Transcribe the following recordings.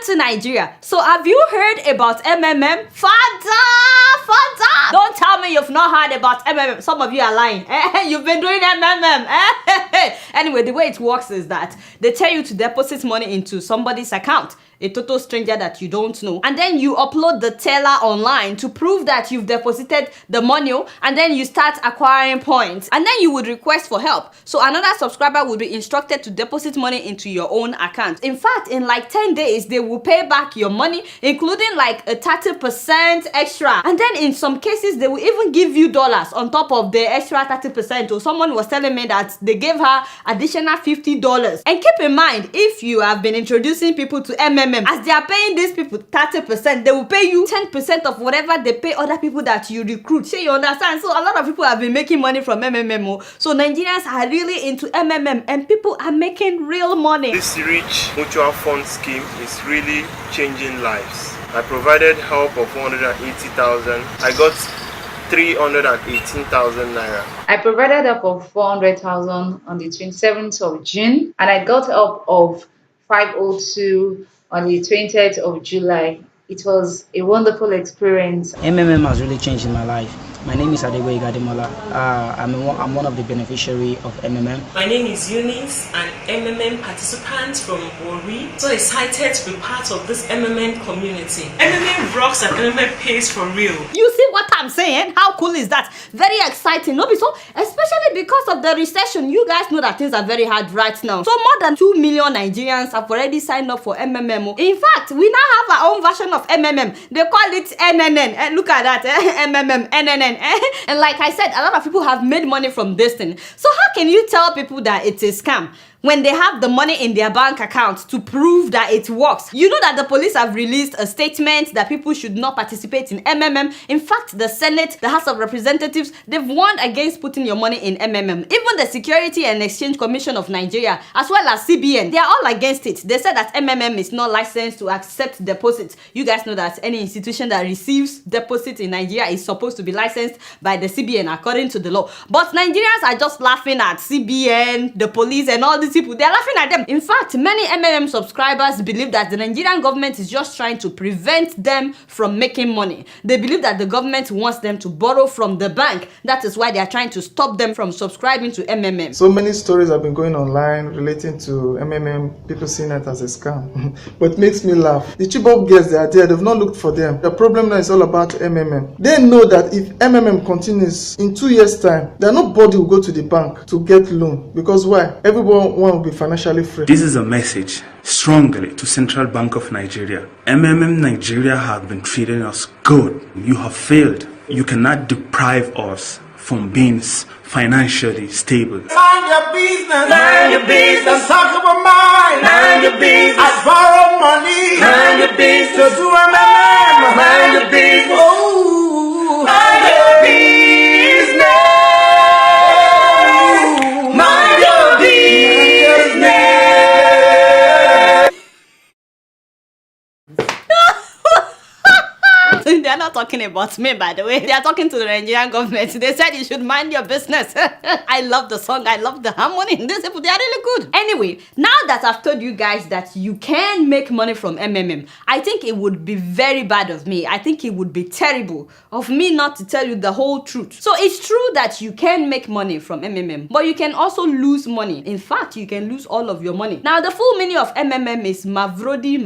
to Nigeria. So have you heard about MMM? Father! Don't tell me you've not heard about MMM. Some of you are lying. You've been doing MMM. Anyway, the way it works is that they tell you to deposit money into somebody's account, a total stranger that you don't know, and then you upload the teller online to prove that you've deposited the money, and then you start acquiring points, and then you would request for help. So another subscriber would be instructed to deposit money into your own account. In fact, in like 10 days, they will pay back your money, including like a 30% extra. And then in some cases, they will even give you dollars on top of the extra 30%. Or someone was telling me that they gave her additional $50. And keep in mind, if you have been introducing people to MMM, as they are paying these people 30%, they will pay you 10% of whatever they pay other people that you recruit. So you understand? So a lot of people have been making money from MMM. So Nigerians are really into MMM and people are making real money. This Rich Mutual Fund scheme is really changing lives. I provided help of 180,000. I got 318,000 naira. I provided help of 400,000 on the 27th of June, and I got help of 502 on the 20th of July. It was a wonderful experience. MMM has really changed my life. My name is Adegboye Gademola. I'm one of the beneficiaries of MMM. My name is Eunice, an MMM participant from Warri. So excited to be part of this MMM community. MMM rocks and MMM pays for real. You see what I'm saying? How cool is that? Very exciting, no? So, especially because of the recession, you guys know that things are very hard right now. So more than 2 million Nigerians have already signed up for MMM. In fact, we now have our own version of MMM. They call it NNN. And look at that, MMM, NNN. And like I said, a lot of people have made money from this thing. So how can you tell people that it's a scam when they have the money in their bank account to prove that it works? You know that the police have released a statement that people should not participate in MMM. In fact, the Senate, the House of Representatives, they've warned against putting your money in MMM. Even the Security and Exchange Commission of Nigeria, as well as CBN, they are all against it. They said that MMM is not licensed to accept deposits. You guys know that any institution that receives deposits in Nigeria is supposed to be licensed by the CBN according to the law. But Nigerians are just laughing at CBN, the police, and all these people. They're laughing at them. In fact, many MMM subscribers believe that the Nigerian government is just trying to prevent them from making money. They believe that the government wants them to borrow from the bank. That is why they are trying to stop them from subscribing to MMM. So many stories have been going online relating to MMM, people seeing it as a scam. But it makes me laugh. The Chibok girls, they are there, they've not looked for them. The problem now is all about MMM. They know that if MMM continues in 2 years' time, then nobody will go to the bank to get loan. Because why? Everyone will be financially free. This is a message strongly to Central Bank of Nigeria. MMM Nigeria have been treating us good. You have failed. You cannot deprive us from being financially stable. Mind your business. Mind your business. Talk about mine. Mind your business. I borrow money. Mind your business. To do MMM. Mind your business. Oh, mind your business. They are not talking about me, by the way. They are talking to the Nigerian government. They said you should mind your business. I love the song. I love the harmony. These people, they are really good. Anyway, now that I've told you guys that you can make money from MMM, I think it would be very bad of me. I think it would be terrible of me not to tell you the whole truth. So it's true that you can make money from MMM, but you can also lose money. In fact, you can lose all of your money. Now, the full meaning of MMM is Mavrodi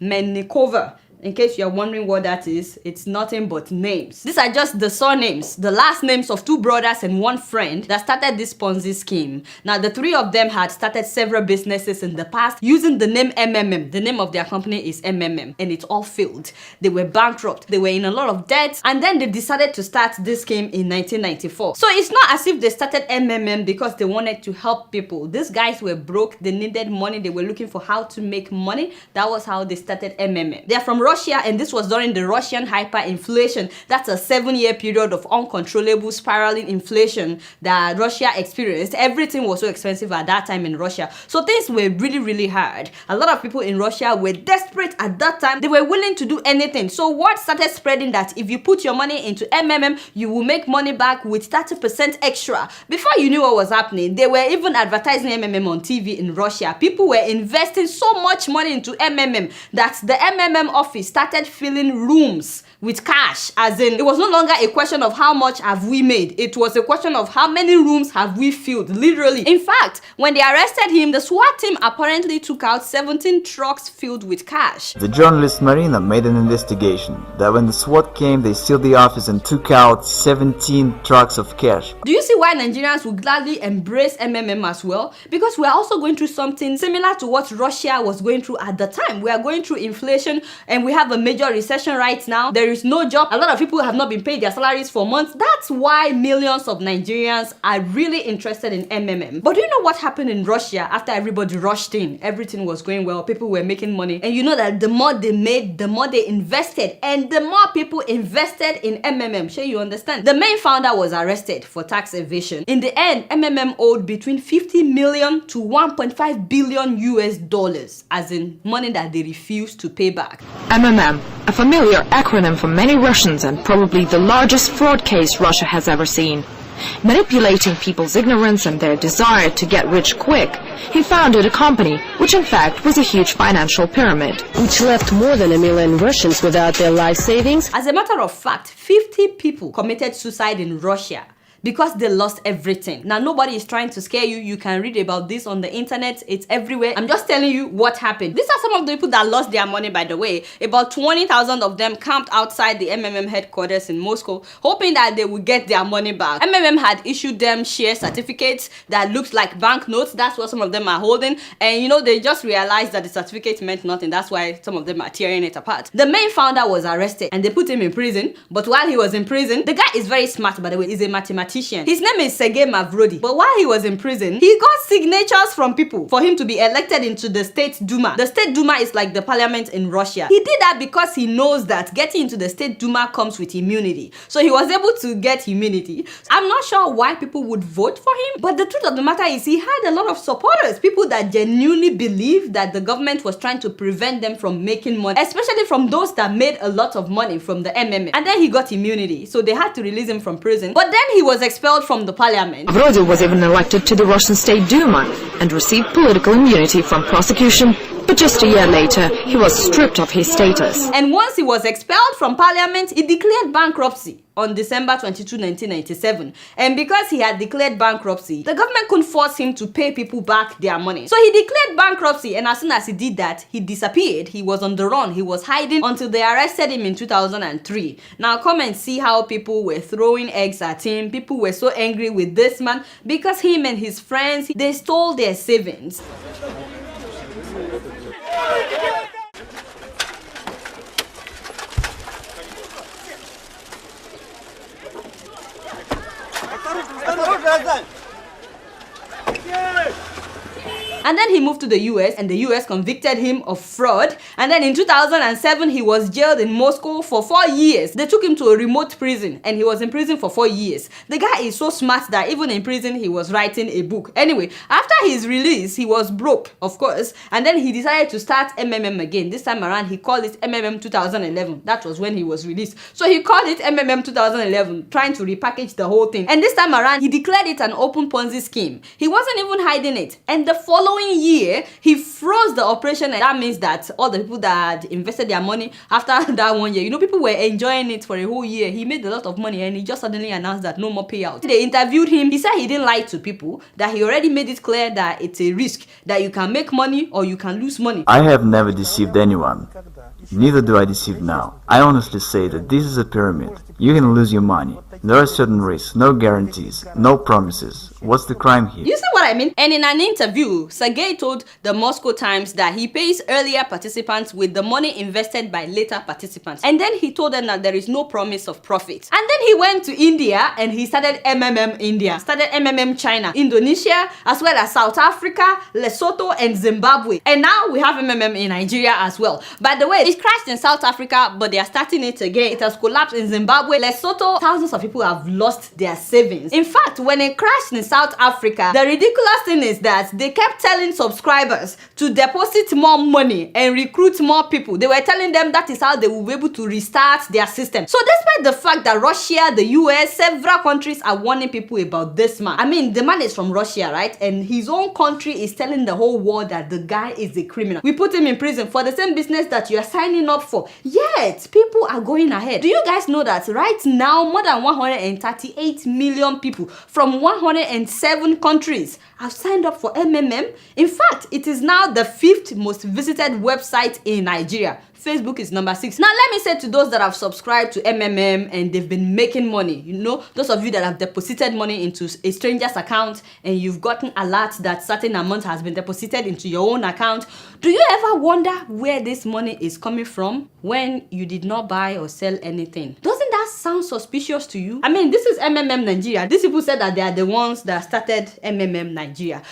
Mennikova. In case you're wondering what that is, it's nothing but names. These are just the surnames, the last names of 2 brothers and 1 friend that started this Ponzi scheme. Now, the 3 of them had started several businesses in the past using the name MMM. The name of their company is MMM, and it all failed. They were bankrupt. They were in a lot of debt, and then they decided to start this scheme in 1994. So it's not as if they started MMM because they wanted to help people. These guys were broke. They needed money. They were looking for how to make money. That was how they started MMM. They're from Russia, and this was during the Russian hyperinflation. That's a 7-year period of uncontrollable spiraling inflation that Russia experienced. Everything was so expensive at that time in Russia. So things were really, really hard. A lot of people in Russia were desperate at that time. They were willing to do anything. So word started spreading that if you put your money into MMM, you will make money back with 30% extra. Before you knew what was happening, they were even advertising MMM on TV in Russia. People were investing so much money into MMM that the MMM office started filling rooms with cash, as in it was no longer a question of how much have we made. It was a question of how many rooms have we filled, literally. In fact, when they arrested him, the SWAT team apparently took out 17 trucks filled with cash. The journalist Marina made an investigation that when the SWAT came, they sealed the office and took out 17 trucks of cash. Do you see why Nigerians would gladly embrace MMM as well? Because we are also going through something similar to what Russia was going through at the time. We are going through inflation and we have a major recession right now. There is no job. A lot of people have not been paid their salaries for months. That's why millions of Nigerians are really interested in MMM. But do you know what happened in Russia after everybody rushed in? Everything was going well. People were making money. And you know that the more they made, the more they invested. And the more people invested in MMM. Sure, you understand? The main founder was arrested for tax evasion. In the end, MMM owed between 50 million to 1.5 billion US dollars, as in money that they refused to pay back. MMM, a familiar acronym for many Russians and probably the largest fraud case Russia has ever seen. Manipulating people's ignorance and their desire to get rich quick, he founded a company which in fact was a huge financial pyramid, which left more than 1 million Russians without their life savings. As a matter of fact, 50 people committed suicide in Russia because they lost everything. Now, nobody is trying to scare you. You can read about this on the internet. It's everywhere. I'm just telling you what happened. These are some of the people that lost their money, by the way. About 20,000 of them camped outside the MMM headquarters in Moscow, hoping that they would get their money back. MMM had issued them share certificates that looked like banknotes. That's what some of them are holding. And you know, they just realized that the certificate meant nothing. That's why some of them are tearing it apart. The main founder was arrested and they put him in prison. But while he was in prison, the guy is very smart, by the way. He's a mathematician. His name is Sergei Mavrodi. But while he was in prison, he got signatures from people for him to be elected into the State Duma. The State Duma is like the parliament in Russia. He did that because he knows that getting into the State Duma comes with immunity. So he was able to get immunity. I'm not sure why people would vote for him, but the truth of the matter is he had a lot of supporters, people that genuinely believed that the government was trying to prevent them from making money, especially from those that made a lot of money from the MMM. And then he got immunity, so they had to release him from prison. But then he was expelled from the parliament. Mavrodi was even elected to the Russian State Duma and received political immunity from prosecution, but just a year later, he was stripped of his status. And once he was expelled from parliament, he declared bankruptcy on December 22, 1997. And because he had declared bankruptcy, the government couldn't force him to pay people back their money. So he declared bankruptcy, and as soon as he did that, he disappeared. He was on the run. He was hiding until they arrested him in 2003. Now come and see how people were throwing eggs at him. People were so angry with this man because him and his friends, they stole their savings. And then he moved to the US, and the US convicted him of fraud. And then in 2007, he was jailed in Moscow for 4 years. They took him to a remote prison, and he was in prison for 4 years. The guy is so smart that even in prison, he was writing a book. Anyway, after his release, he was broke, of course. And then he decided to start MMM again. This time around, he called it MMM 2011. That was when he was released. So he called it MMM 2011, trying to repackage the whole thing. And this time around, he declared it an open Ponzi scheme. He wasn't even hiding it. And the following year, he froze the operation, and that means that all the people that had invested their money after that 1 year, you know, people were enjoying it for a whole year. He made a lot of money, and he just suddenly announced that no more payout. They interviewed him. He said he didn't lie to people, that he already made it clear that it's a risk, that you can make money or you can lose money. I have never deceived anyone. Neither do I deceive now. I honestly say that this is a pyramid. You can lose your money. There are certain risks, no guarantees, no promises. What's the crime here? You see what I mean? And in an interview, Sergey told the Moscow Times that he pays earlier participants with the money invested by later participants. And then he told them that there is no promise of profit. And then he went to India and he started MMM India, started MMM China, Indonesia, as well as South Africa, Lesotho, and Zimbabwe. And now we have MMM in Nigeria as well. By the way, it crashed in South Africa, but they are starting it again. It has collapsed in Zimbabwe, Lesotho. Thousands of people have lost their savings. In fact, when it crashed in South Africa, the ridiculous thing is that they kept telling subscribers to deposit more money and recruit more people. They were telling them that is how they will be able to restart their system. So despite the fact that Russia, the US, several countries are warning people about this man. I mean, the man is from Russia, right? And his own country is telling the whole world that the guy is a criminal. We put him in prison for the same business that you are signing up for. Yet, people are going ahead. Do you guys know that right now, more than 138 million people from 107 countries have signed up for MMM? In fact, it is now the 5th most visited website in Nigeria. Facebook is number 6. Now, let me say to those that have subscribed to MMM and they've been making money, you know, those of you that have deposited money into a stranger's account and you've gotten alerts that certain amount has been deposited into your own account, do you ever wonder where this money is coming from when you did not buy or sell anything? Doesn't that sound suspicious to you? I mean, this is MMM Nigeria. These people said that they are the ones that started MMM Nigeria.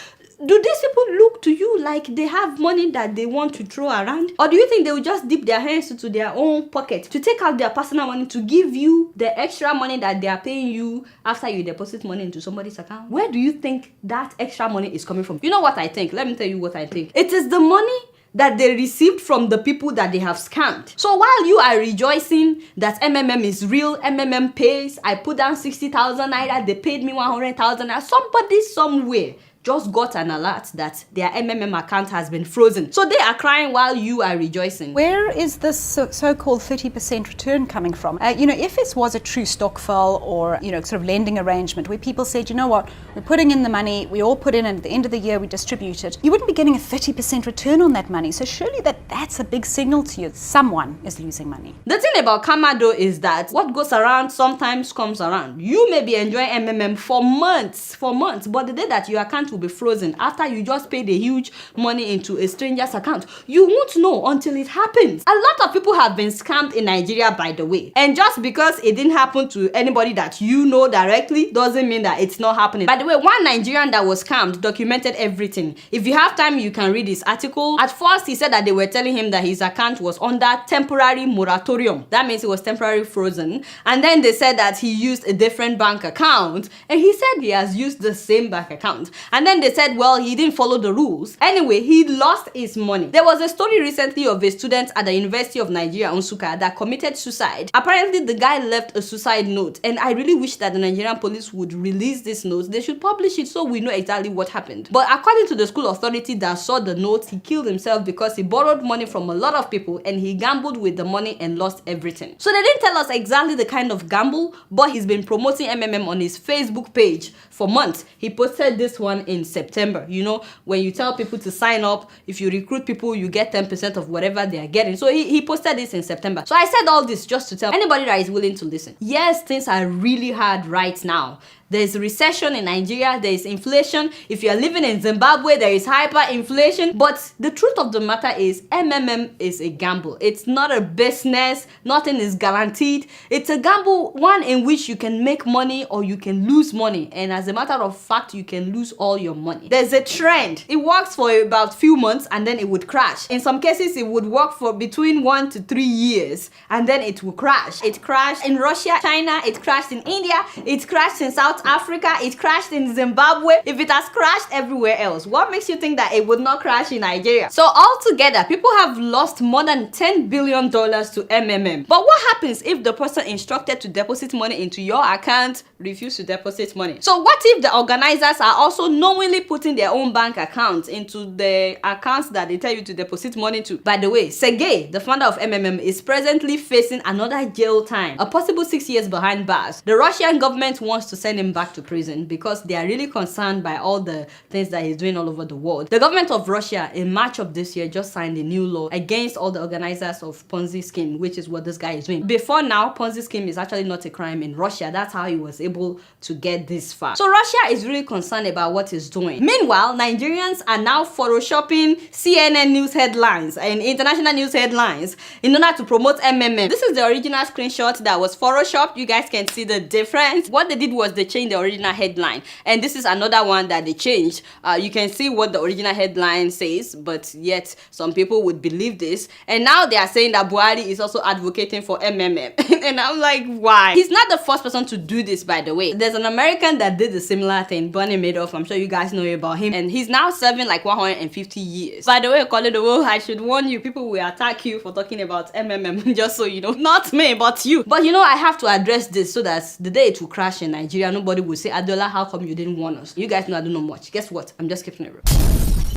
Do these people look to you like they have money that they want to throw around? Or do you think they will just dip their hands into their own pocket to take out their personal money to give you the extra money that they are paying you after you deposit money into somebody's account? Where do you think that extra money is coming from? You know what I think? Let me tell you what I think. It is the money that they received from the people that they have scammed. So while you are rejoicing that MMM is real, MMM pays, I put down 60,000 naira, they paid me 100,000 naira, somebody somewhere just got an alert that their MMM account has been frozen. So they are crying while you are rejoicing. Where is this so-called 30% return coming from? You know, if this was a true stokvel or, you know, sort of lending arrangement where people said, you know what, we're putting in the money, we all put in, and at the end of the year we distribute it, you wouldn't be getting a 30% return on that money. So surely that's a big signal to you. Someone is losing money. The thing about karma though is that what goes around sometimes comes around. You may be enjoying MMM for months, but the day that your account will be frozen after you just paid a huge money into a stranger's account, you won't know until it happens. A lot of people have been scammed in Nigeria, by the way, and just because it didn't happen to anybody that you know directly doesn't mean that it's not happening. By the way, one Nigerian that was scammed documented everything. If you have time, you can read his article. At first, he said that they were telling him that his account was under temporary moratorium. That means it was temporarily frozen. And then they said that he used a different bank account, and he said he has used the same bank account. And then they said, well, he didn't follow the rules. Anyway, he lost his money. There was a story recently of a student at the University of Nigeria, Nsukka, that committed suicide. Apparently, the guy left a suicide note, and I really wish that the Nigerian police would release this note. They should publish it so we know exactly what happened. But according to the school authority that saw the note, he killed himself because he borrowed money from a lot of people and he gambled with the money and lost everything. So they didn't tell us exactly the kind of gamble, but he's been promoting MMM on his Facebook page for months. He posted this one in September. You know, when you tell people to sign up, if you recruit people, you get 10% of whatever they are getting. So he posted this in September. So I said all this just to tell anybody that is willing to listen. Yes, things are really hard right now. There's a recession in Nigeria, there is inflation. If you are living in Zimbabwe, there is hyperinflation. But the truth of the matter is MMM is a gamble. It's not a business. Nothing is guaranteed. It's a gamble, one in which you can make money or you can lose money. And as a matter of fact, you can lose all your money. There's a trend. It works for about a few months and then it would crash. In some cases, it would work for between 1 to 3 years and then it will crash. It crashed in Russia, China, it crashed in India, it crashed in South Africa, it crashed in Zimbabwe. If it has crashed everywhere else, what makes you think that it would not crash in Nigeria? So altogether, people have lost more than $10 billion to MMM. But what happens if the person instructed to deposit money into your account refused to deposit money? So what if the organizers are also knowingly putting their own bank accounts into the accounts that they tell you to deposit money to? By the way, Sergey, the founder of MMM, is presently facing another jail time, a possible 6 years behind bars. The Russian government wants to send him him back to prison because they are really concerned by all the things that he's doing all over the world. The government of Russia in March of this year just signed a new law against all the organizers of Ponzi scheme, which is what this guy is doing. Before now, Ponzi scheme is actually not a crime in Russia. That's how he was able to get this far. So Russia is really concerned about what he's doing. Meanwhile, Nigerians are now photoshopping CNN news headlines and international news headlines in order to promote MMM. This is the original screenshot that was photoshopped. You guys can see the difference. What they did was they changed the original headline, and this is another one that they changed. You can see what the original headline says, but yet some people would believe this, and now they are saying that Buhari is also advocating for MMM. And I'm like, why? He's not the first person to do this, by the way. There's an American that did a similar thing, Bernie Madoff. I'm sure you guys know about him, and he's now serving like 150 years. By the way, Koledowo, I should warn you, people will attack you for talking about MMM, just so you know. Not me, but you. But you know, I have to address this so that the day it will crash in Nigeria, nobody will say, Adola, how come you didn't warn us? You guys know I don't know much. Guess what? I'm just keeping it real.